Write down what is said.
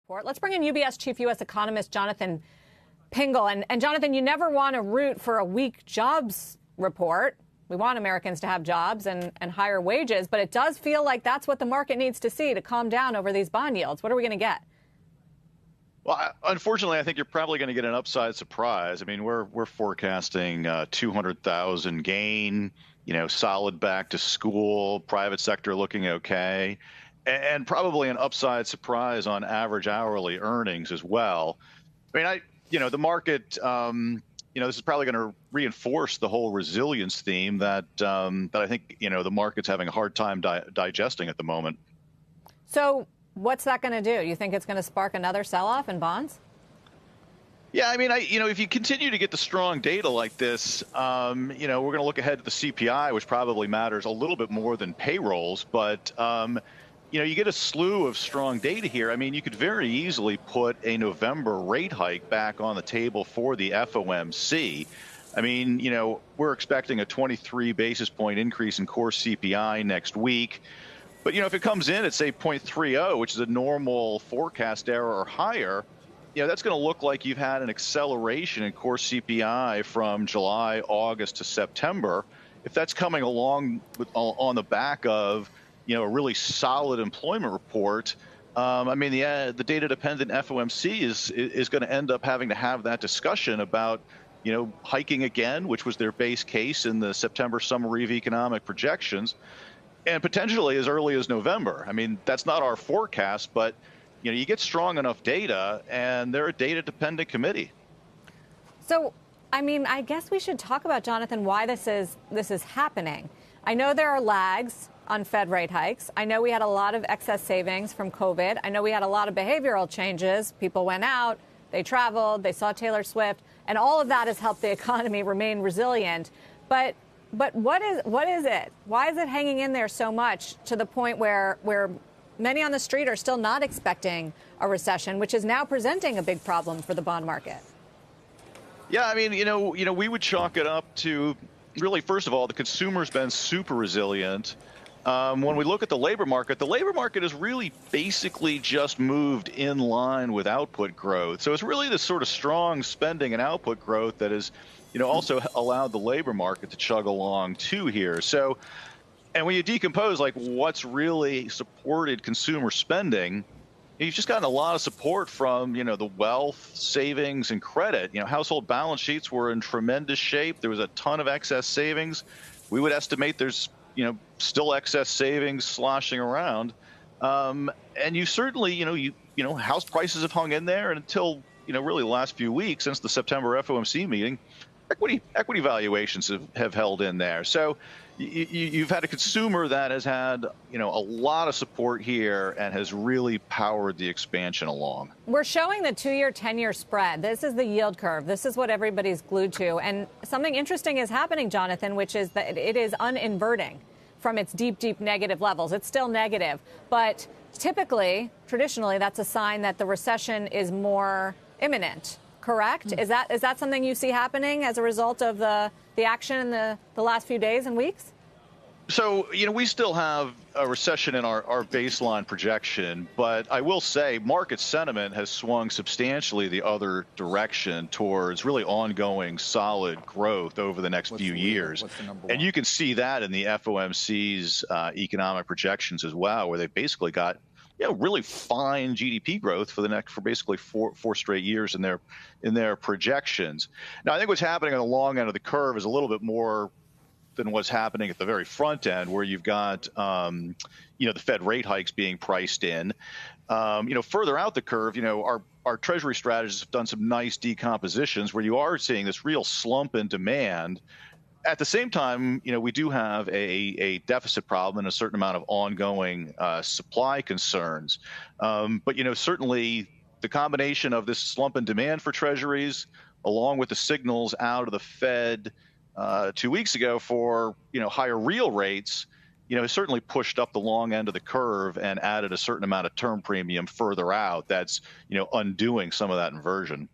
report. Let's bring in UBS Chief U.S. Economist Jonathan Pingle. And Jonathan, you never want to root for a weak jobs report. We want Americans to have jobs and higher wages, but it does feel like that's what the market needs to see to calm down over these bond yields. What are we going to get? Well, unfortunately, I think you're probably going to get an upside surprise. I mean, we're forecasting 200,000 gain, solid back to school, private sector looking okay, and probably an upside surprise on average hourly earnings as well. I mean, the market, this is probably going to reinforce the whole resilience theme that I think, the market's having a hard time digesting at the moment. So what's that going to do? You think it's going to spark another sell-off in bonds? Yeah, I mean, if you continue to get the strong data like this, we're going to look ahead to the CPI, which probably matters a little bit more than payrolls. But, you get a slew of strong data here. I mean, you could very easily put a November rate hike back on the table for the FOMC. I mean, we're expecting a 23 basis point increase in core CPI next week. But, if it comes in at, say, 0.30, which is a normal forecast error or higher, that's going to look like you've had an acceleration in core CPI from July, August to September. If that's coming along on the back of, a really solid employment report, I mean, the data-dependent FOMC is going to end up having to have that discussion about, hiking again, which was their base case in the September summary of economic projections, and potentially as early as November. I mean, that's not our forecast, but you get strong enough data, and they're a data-dependent committee. So, I mean, I guess we should talk about, Jonathan, why this is happening. I know there are lags on Fed rate hikes. I know we had a lot of excess savings from COVID. I know we had a lot of behavioral changes. People went out, they traveled, they saw Taylor Swift, and all of that has helped the economy remain resilient. But what is it? Why is it hanging in there so much to the point where many on the street are still not expecting a recession, which is now presenting a big problem for the bond market? Yeah, I mean, we would chalk it up to really, first of all, the consumer's been super resilient. When we look at the labor market has really basically just moved in line with output growth. So it's really this sort of strong spending and output growth that has, also allowed the labor market to chug along too here. So, and when you decompose like what's really supported consumer spending, you've just gotten a lot of support from, the wealth, savings, and credit. Household balance sheets were in tremendous shape. There was a ton of excess savings. We would estimate there's, still excess savings sloshing around. And you certainly, house prices have hung in there, and until, really the last few weeks since the September FOMC meeting, equity valuations have held in there. So you've had a consumer that has had, a lot of support here and has really powered the expansion along. We're showing the 2-year, 10-year spread. This is the yield curve. This is what everybody's glued to. And something interesting is happening, Jonathan, which is that it is uninverting from its deep, deep negative levels. It's still negative. But typically, traditionally, that's a sign that the recession is more imminent. Correct? Mm-hmm. Is that something you see happening as a result of the action in the last few days and weeks? So, we still have a recession in our baseline projection, but I will say market sentiment has swung substantially the other direction towards really ongoing solid growth over the next few years. And you can see that in the FOMC's economic projections as well, where they basically got really fine GDP growth for basically four straight years in their projections. Now, I think what's happening on the long end of the curve is a little bit more than what's happening at the very front end, where you've got the Fed rate hikes being priced in. Further out the curve, our Treasury strategists have done some nice decompositions where you are seeing this real slump in demand. At the same time, we do have a deficit problem and a certain amount of ongoing supply concerns. But, certainly the combination of this slump in demand for treasuries, along with the signals out of the Fed 2 weeks ago for, higher real rates, has certainly pushed up the long end of the curve and added a certain amount of term premium further out. That's, undoing some of that inversion.